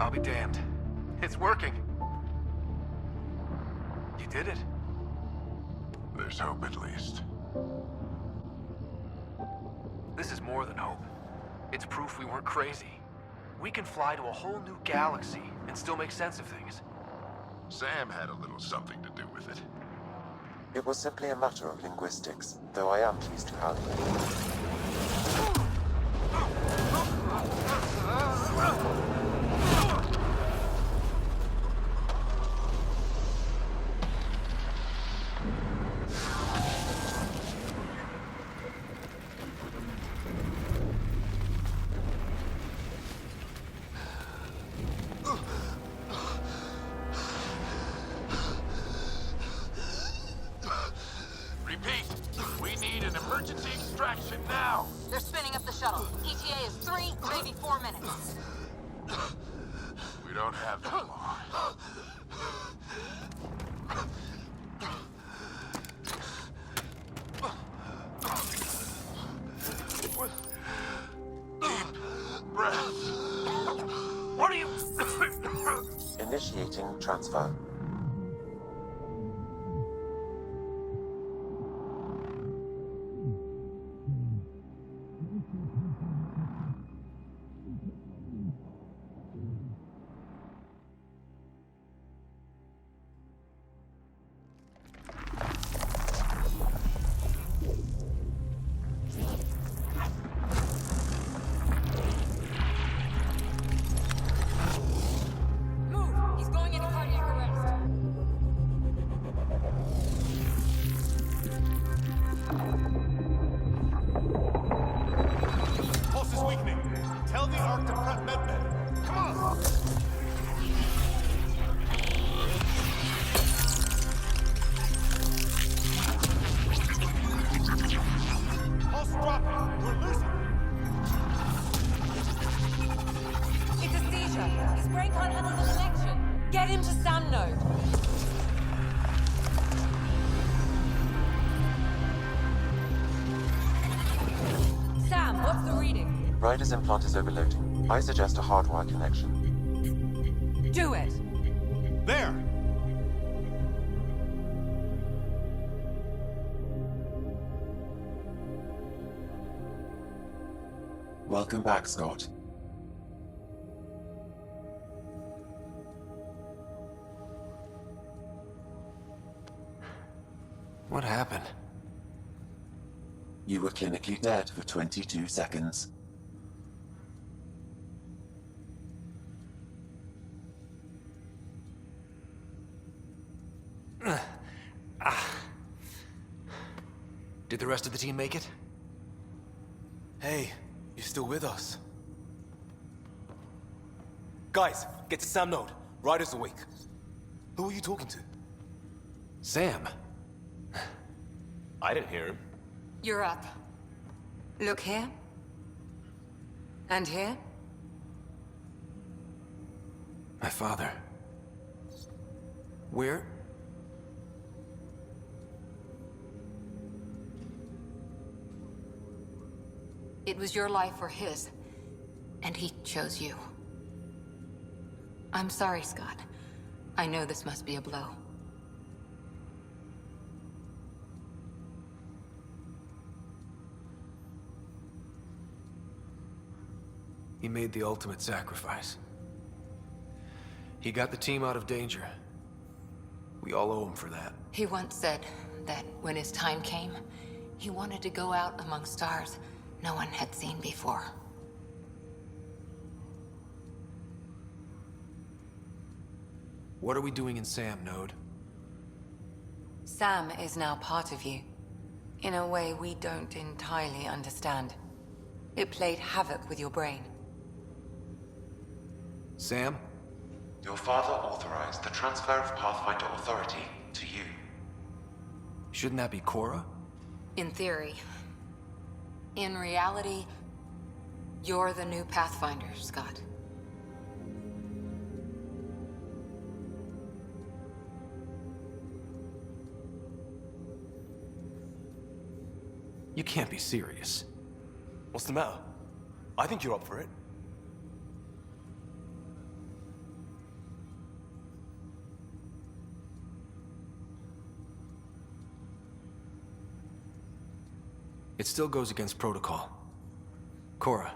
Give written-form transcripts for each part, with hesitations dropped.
I'll be damned. It's working. You did it. There's hope at least. This is more than hope. It's proof we weren't crazy. We can fly to a whole new galaxy and still make sense of things. Sam had a little something to do with it. It was simply a matter of linguistics, though I am pleased to have Repeat, we need an emergency extraction now. They're spinning up the shuttle. ETA is 3, maybe 4 minutes. We don't have that long. Deep breath. What are you... initiating transfer. Get him to Sam node. Sam, what's the reading? Ryder's implant is overloading. I suggest a hardwire connection. Do it. There! Welcome back, Scott. What happened? You were clinically dead for 22 seconds. Did the rest of the team make it? Hey, you're still with us. Guys, get to Sam node. Ryder's awake. Who are you talking to? Sam. I didn't hear him. You're up. Look here. And here. My father. Where? It was your life or his, and he chose you. I'm sorry, Scott. I know this must be a blow. He made the ultimate sacrifice. He got the team out of danger. We all owe him for that. He once said that when his time came, he wanted to go out among stars no one had seen before. What are we doing in Sam node? Sam is now part of you, in a way we don't entirely understand. It played havoc with your brain. Sam? Your father authorized the transfer of Pathfinder authority to you. Shouldn't that be Cora? In theory. In reality, you're the new Pathfinder, Scott. You can't be serious. What's the matter? I think you're up for it. It still goes against protocol. Cora,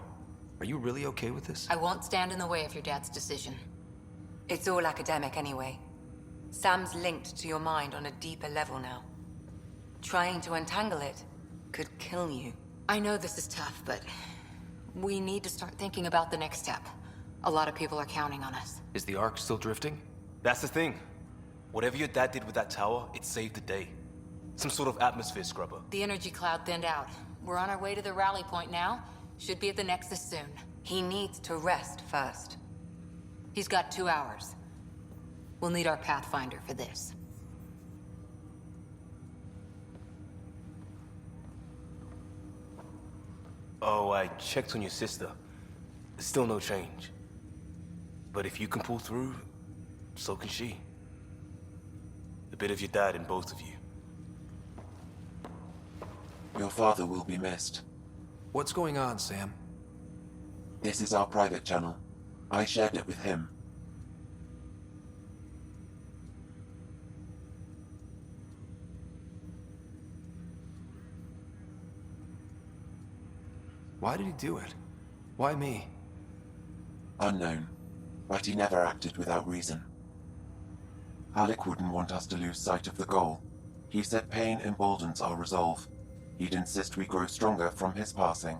are you really okay with this? I won't stand in the way of your dad's decision. It's all academic anyway. Sam's linked to your mind on a deeper level now. Trying to untangle it could kill you. I know this is tough, but we need to start thinking about the next step. A lot of people are counting on us. Is the Ark still drifting? That's the thing. Whatever your dad did with that tower, it saved the day. Some sort of atmosphere scrubber. The energy cloud thinned out. We're on our way to the rally point now. Should be at the Nexus soon. He needs to rest first. He's got 2 hours. We'll need our Pathfinder for this. Oh, I checked on your sister. There's still no change. But if you can pull through, so can she. A bit of your dad in both of you. Your father will be missed. What's going on, Sam? This is our private channel. I shared it with him. Why did he do it? Why me? Unknown, but he never acted without reason. Alec wouldn't want us to lose sight of the goal. He said pain emboldens our resolve. He'd insist we grow stronger from his passing.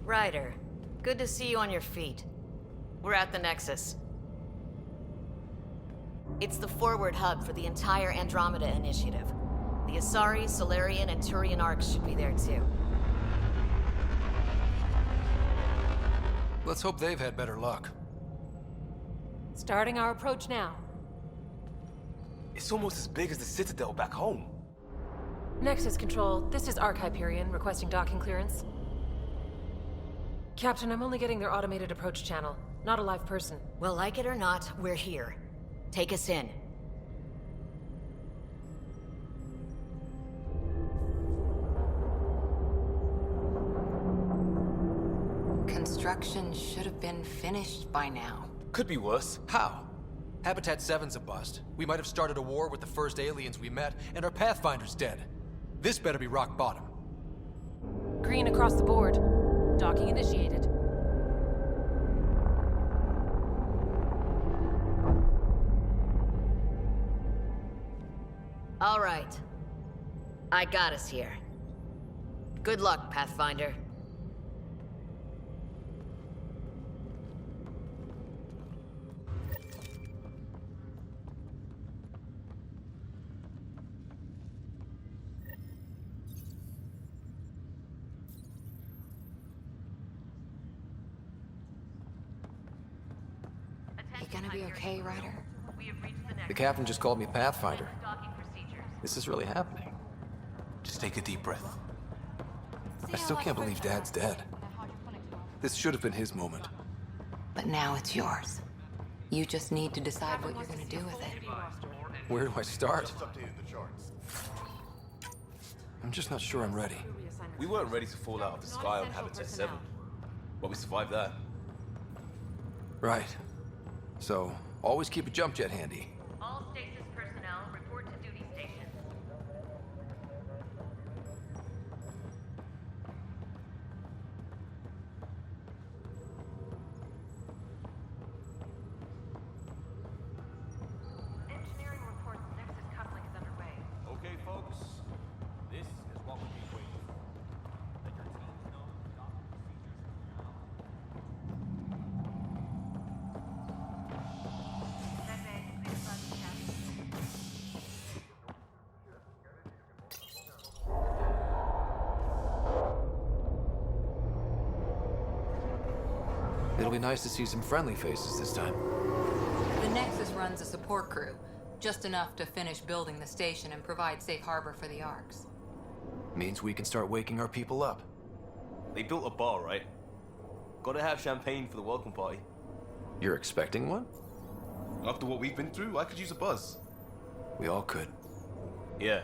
Ryder, good to see you on your feet. We're at the Nexus. It's the forward hub for the entire Andromeda initiative. The Asari, Solarian, and Turian arcs should be there too. Let's hope they've had better luck. Starting our approach now. It's almost as big as the Citadel back home. Nexus Control, this is Arc Hyperion requesting docking clearance. Captain, I'm only getting their automated approach channel, not a live person. Well, like it or not, we're here. Take us in. Construction should have been finished by now. Could be worse. How? Habitat 7's a bust. We might have started a war with the first aliens we met, and our Pathfinder's dead. This better be rock bottom. Green across the board. Docking initiated. All right. I got us here. Good luck, Pathfinder. You gonna be okay, Ryder? The captain just called me Pathfinder. This is really happening. Just take a deep breath. I still can't believe Dad's dead. This should have been his moment. But now it's yours. You just need to decide what you're gonna do with it. Where do I start? I'm just not sure I'm ready. We weren't ready to fall out of the sky on Habitat 7, but we survived that. Right. So, always keep a jump jet handy. All stasis personnel report to duty station. Engineering reports Nexus coupling is underway. Okay, folks. This is what we've been waiting for. Let your teams know the docking procedures That bay, clear for the test. It'll be nice to see some friendly faces this time. The Nexus runs a support crew, just enough to finish building the station and provide safe harbor for the Arks. Means we can start waking our people up. They built a bar, right? Gotta have champagne for the welcome party. You're expecting one? After what we've been through, I could use a buzz. We all could. Yeah.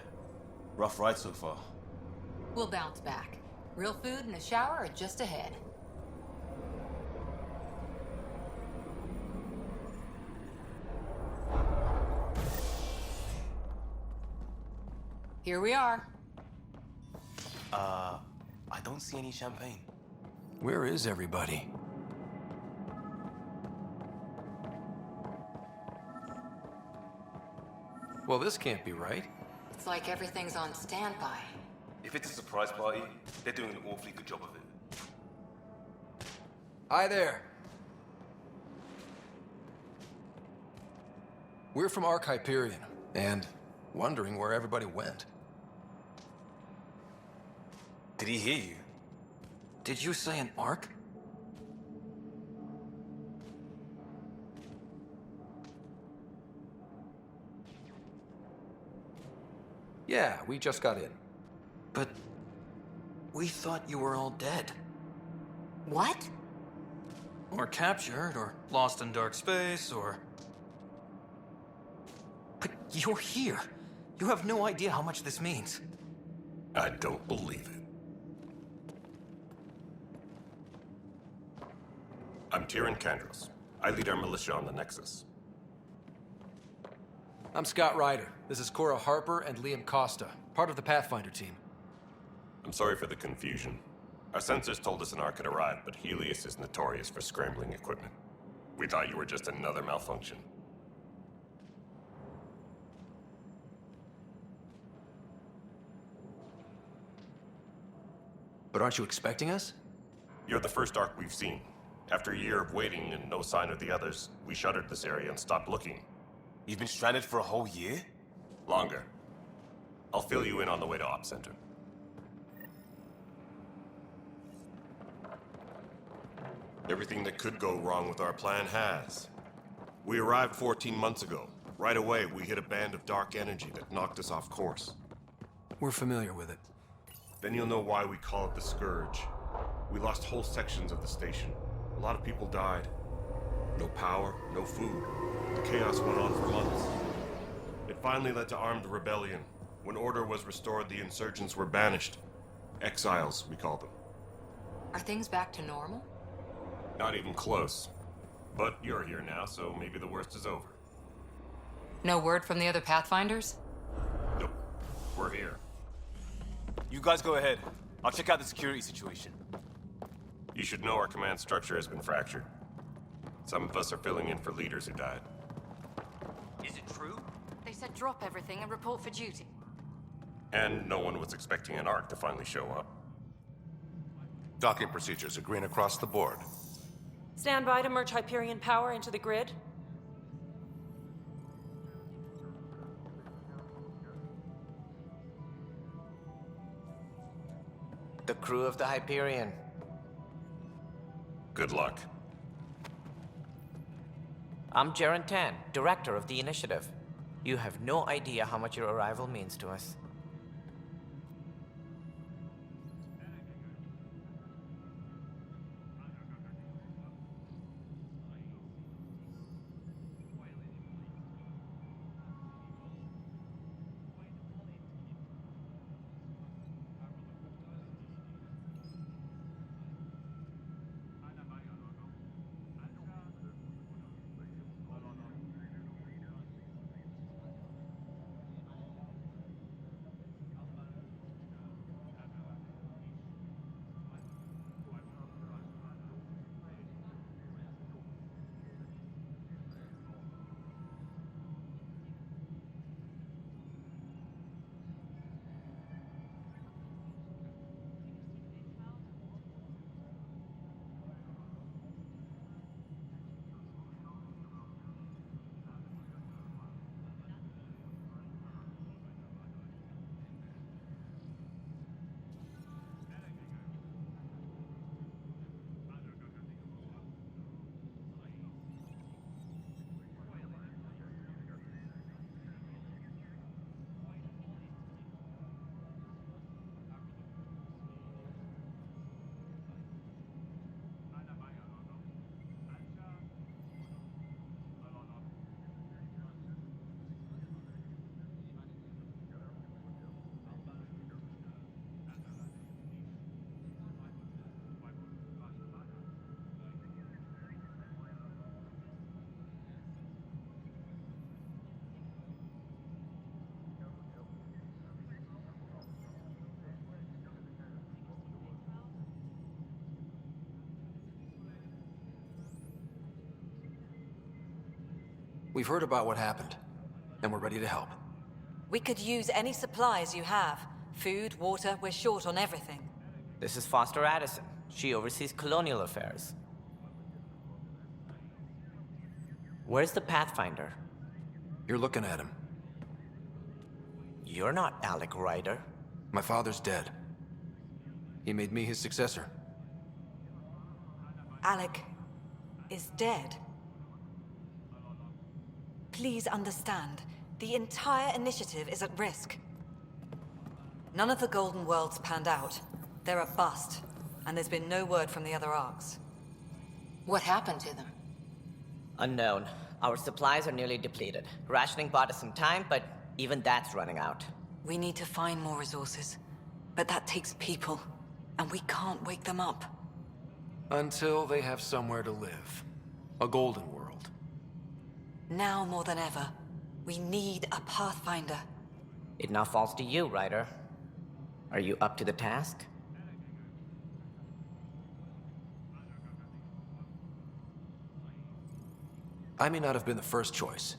Rough ride so far. We'll bounce back. Real food and a shower are just ahead. Here we are. I don't see any champagne. Where is everybody? Well, this can't be right. It's like everything's on standby. If it's a surprise party, they're doing an awfully good job of it. Hi there. We're from Ark Hyperion, and wondering where everybody went. Did he hear you? Did you say an Ark? Yeah, we just got in. But we thought you were all dead. What? Or captured, or lost in dark space, or... But you're here. You have no idea how much this means. I don't believe it. I'm Tyrion Kandros. I lead our militia on the Nexus. I'm Scott Ryder. This is Cora Harper and Liam Costa, part of the Pathfinder team. I'm sorry for the confusion. Our sensors told us an Ark had arrived, but Helios is notorious for scrambling equipment. We thought you were just another malfunction. But aren't you expecting us? You're the first Ark we've seen. After a year of waiting and no sign of the others, we shuttered this area and stopped looking. You've been stranded for a whole year? Longer. I'll fill you in on the way to Op Center. Everything that could go wrong with our plan has. We arrived 14 months ago. Right away, we hit a band of dark energy that knocked us off course. We're familiar with it. Then you'll know why we call it the Scourge. We lost whole sections of the station. A lot of people died. No power, no food. The chaos went on for months. It finally led to armed rebellion. When order was restored, the insurgents were banished. Exiles, we call them. Are things back to normal? Not even close. But you're here now, so maybe the worst is over. No word from the other Pathfinders? Nope. We're here. You guys go ahead. I'll check out the security situation. You should know our command structure has been fractured. Some of us are filling in for leaders who died. Is it true? They said drop everything and report for duty. And no one was expecting an Ark to finally show up. Docking procedures are green across the board. Stand by to merge Hyperion power into the grid. The crew of the Hyperion. Good luck. I'm Jaren Tan, director of the initiative. You have no idea how much your arrival means to us. We've heard about what happened, and we're ready to help. We could use any supplies you have. Food, water, we're short on everything. This is Foster Addison. She oversees colonial affairs. Where's the Pathfinder? You're looking at him. You're not Alec Ryder. My father's dead. He made me his successor. Alec is dead. Please understand, the entire initiative is at risk. None of the Golden Worlds panned out. They're a bust, and there's been no word from the other arcs. What happened to them? Unknown. Our supplies are nearly depleted. Rationing bought us some time, but even that's running out. We need to find more resources, but that takes people, and we can't wake them up. Until they have somewhere to live. A golden world. Now more than ever, we need a Pathfinder. It now falls to you, Ryder. Are you up to the task? I may not have been the first choice,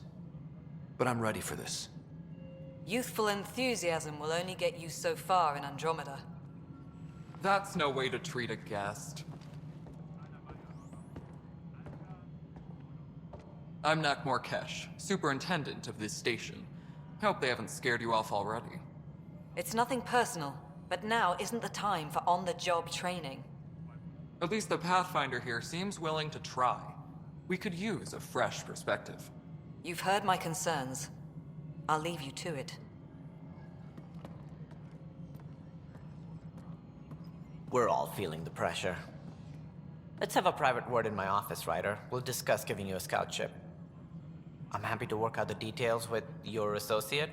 but I'm ready for this. Youthful enthusiasm will only get you so far in Andromeda. That's no way to treat a guest. I'm Nak Morkesh, superintendent of this station. Hope they haven't scared you off already. It's nothing personal, but now isn't the time for on-the-job training. At least the Pathfinder here seems willing to try. We could use a fresh perspective. You've heard my concerns. I'll leave you to it. We're all feeling the pressure. Let's have a private word in my office, Ryder. We'll discuss giving you a scout ship. I'm happy to work out the details with your associate.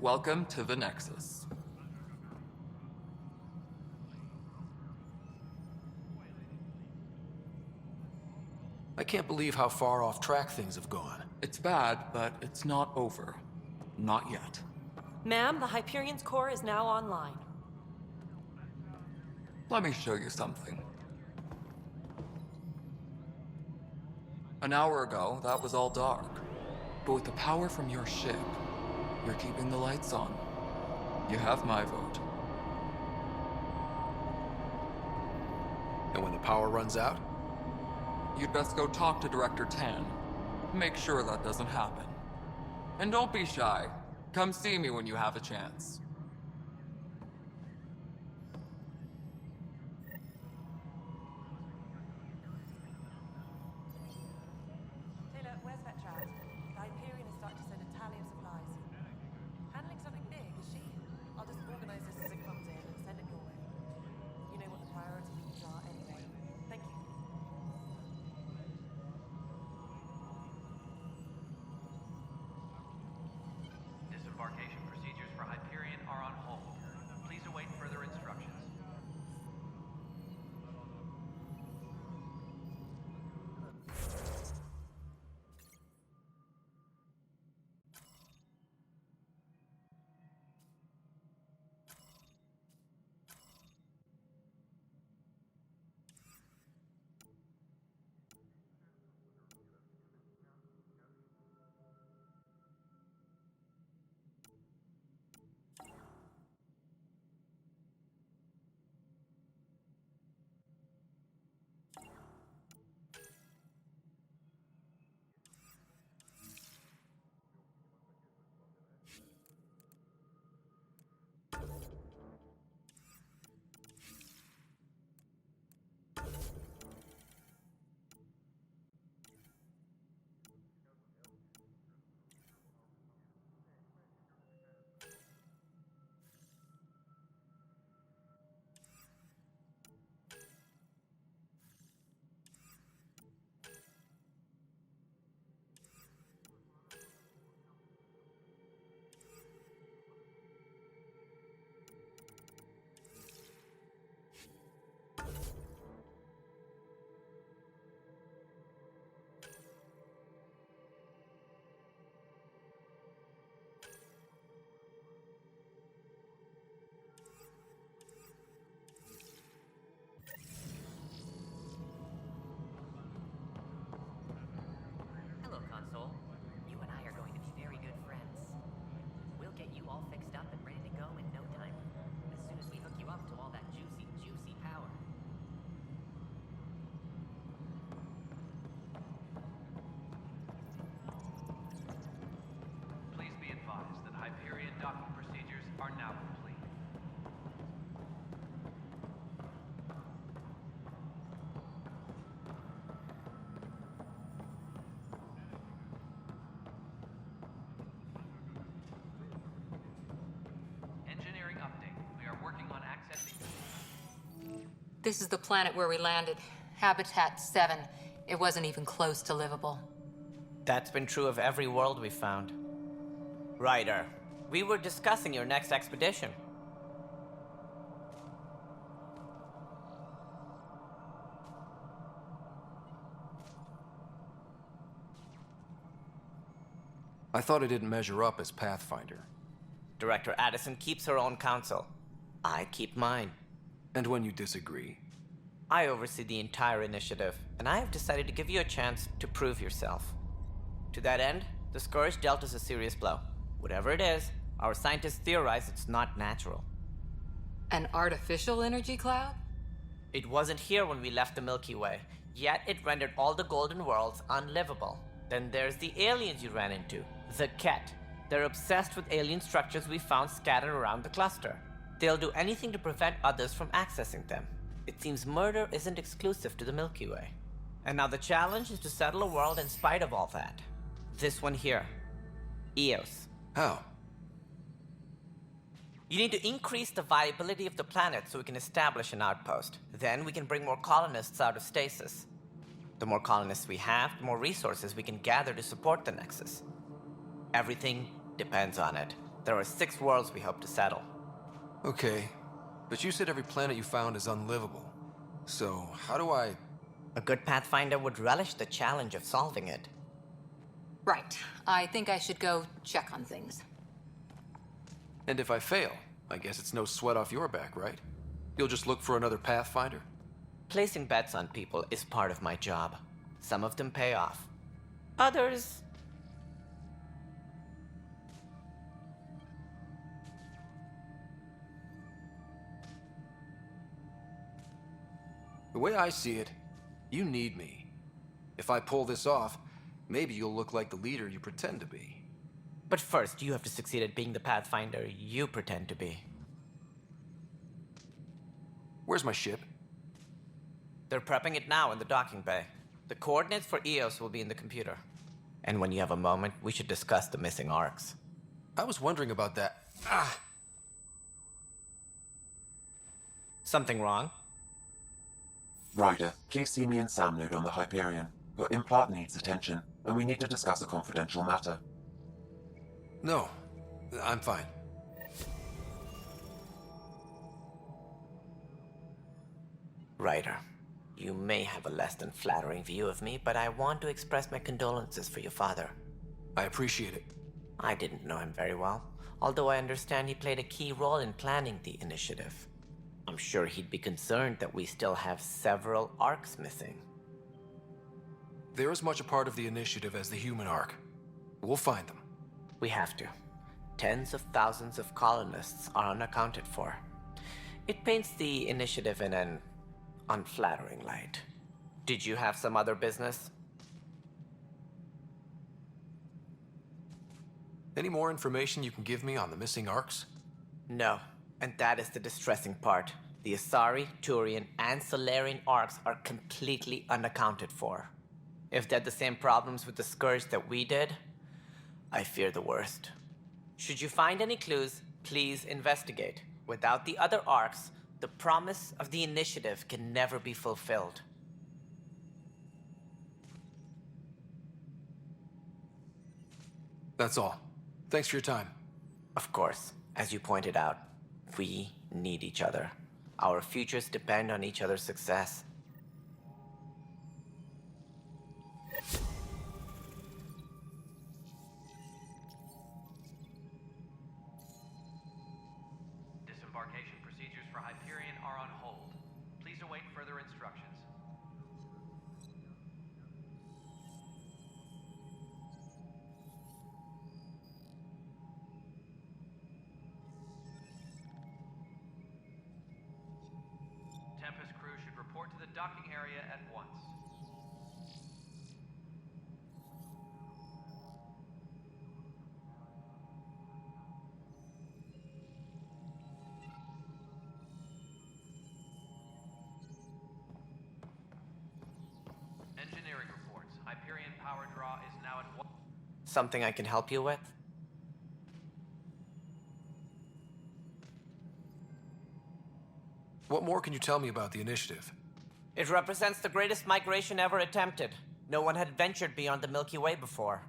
Welcome to the Nexus. I can't believe how far off track things have gone. It's bad, but it's not over. Not yet. Ma'am, the Hyperion's core is now online. Let me show you something. An hour ago, that was all dark. But with the power from your ship, you're keeping the lights on. You have my vote. And when the power runs out? You'd best go talk to Director Tan. Make sure that doesn't happen. And don't be shy. Come see me when you have a chance. Taylor, where's Vetrat? The Hyperion is starting to send a tally of supplies. Handling something big, is she? I'll just organize this as it comes in and send it your way. You know what the priority needs are anyway. Thank you. Disembarkation procedures for Hyperion are on hold. Please await further instructions. Hello, Console. You and I are going to be very good friends. We'll get you all fixed up and ready to go in no time. As soon as we hook you up to all that juicy, juicy power. Please be advised that Hyperion docking procedures are now complete. Engineering update. We are working on accessing... This is the planet where we landed. Habitat 7. It wasn't even close to livable. That's been true of every world we've found. Ryder, we were discussing your next expedition. I thought it didn't measure up as Pathfinder. Director Addison keeps her own counsel. I keep mine. And when you disagree? I oversee the entire initiative, and I have decided to give you a chance to prove yourself. To that end, the Scourge dealt us a serious blow. Whatever it is, our scientists theorize it's not natural. An artificial energy cloud? It wasn't here when we left the Milky Way, yet it rendered all the Golden Worlds unlivable. Then there's the aliens you ran into, the Ket. They're obsessed with alien structures we found scattered around the cluster. They'll do anything to prevent others from accessing them. It seems murder isn't exclusive to the Milky Way. And now the challenge is to settle a world in spite of all that. This one here. Eos. How? You need to increase the viability of the planet so we can establish an outpost. Then we can bring more colonists out of stasis. The more colonists we have, the more resources we can gather to support the Nexus. Everything depends on it. There are 6 worlds we hope to settle. Okay, but you said every planet you found is unlivable. So, how do I... A good Pathfinder would relish the challenge of solving it. Right. I think I should go check on things. And if I fail, I guess it's no sweat off your back, right? You'll just look for another Pathfinder? Placing bets on people is part of my job. Some of them pay off, Others. The way I see it, you need me. If I pull this off, maybe you'll look like the leader you pretend to be. But first, you have to succeed at being the Pathfinder you pretend to be. Where's my ship? They're prepping it now in the docking bay. The coordinates for EOS will be in the computer. And when you have a moment, we should discuss the missing arcs. I was wondering about that. Something wrong? Ryder, please see me and Sam Node on the Hyperion. Your implant needs attention, and we need to discuss a confidential matter. No, I'm fine. Ryder, you may have a less than flattering view of me, but I want to express my condolences for your father. I appreciate it. I didn't know him very well, although I understand he played a key role in planning the initiative. I'm sure he'd be concerned that we still have several arcs missing. They're as much a part of the initiative as the human arc. We'll find them. We have to. Tens of thousands of colonists are unaccounted for. It paints the initiative in an unflattering light. Did you have some other business? Any more information you can give me on the missing arcs? No, and that is the distressing part. The Asari, Turian, and Solarian arcs are completely unaccounted for. If they had the same problems with the Scourge that we did, I fear the worst. Should you find any clues, please investigate. Without the other arcs, the promise of the initiative can never be fulfilled. That's all. Thanks for your time. Of course, as you pointed out, we need each other. Our futures depend on each other's success. Disembarkation procedures for Hyperion are on hold. Please await further instructions. Tempest crew should report to the docking area at once. Engineering reports. Hyperion power draw is now at 1. Something I can help you with? What more can you tell me about the initiative? It represents the greatest migration ever attempted. No one had ventured beyond the Milky Way before.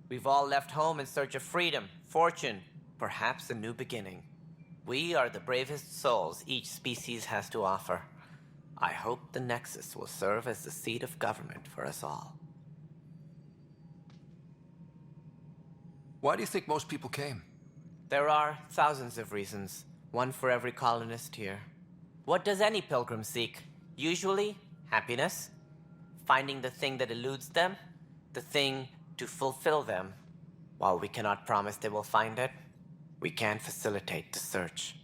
We've all left home in search of freedom, fortune, perhaps a new beginning. We are the bravest souls each species has to offer. I hope the Nexus will serve as the seat of government for us all. Why do you think most people came? There are thousands of reasons, one for every colonist here. What does any pilgrim seek? Usually, happiness, finding the thing that eludes them, the thing to fulfill them. While we cannot promise they will find it, we can facilitate the search.